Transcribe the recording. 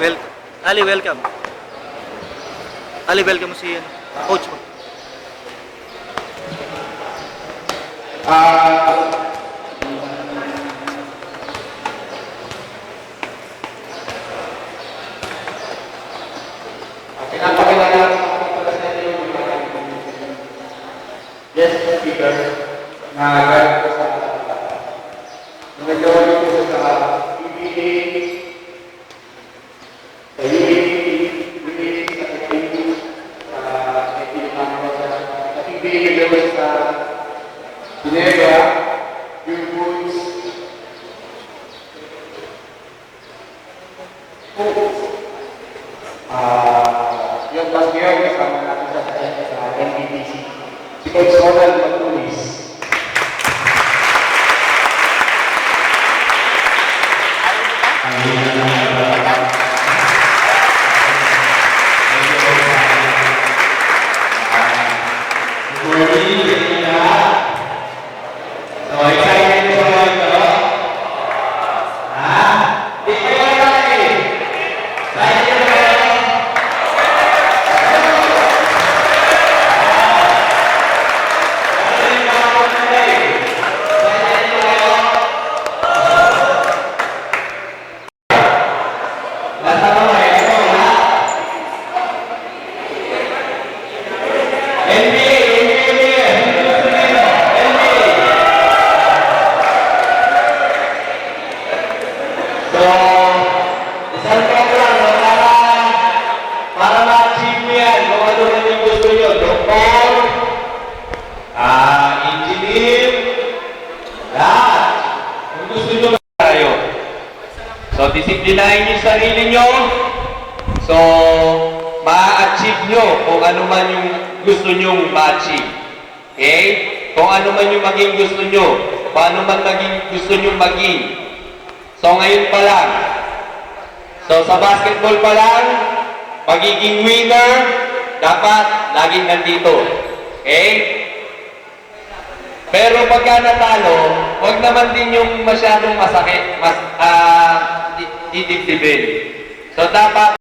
Well, Ali, welcome. Ali, welcome mo si coach mo. Pinapakilala ko sa inyo yung guest speaker na galing ko sa nagawali ko sa PBA, sa UAP, sa PBA level sa Ginebra, yung Bulls, yung Pascual kasama natin sa NBTC. Si Coach Ronald Matulis. Para ma-achieve mo yan, kung ano na yung gusto nyo, doktor, engineer, lahat. Kung gusto nyo tayo. So, disiplinahin nyo yung sarili nyo. So, ma-achieve nyo kung ano man yung gusto nyo ma-achieve. Okay? Kung ano man yung maging gusto nyo, paano man maging gusto nyo maging. So, ngayon pa lang. So, sa basketball pa lang, magiging winner, dapat laging nandito. Okay? Pero pagka natalo, huwag naman din yung masyadong masakit, didibdibin. So, dapat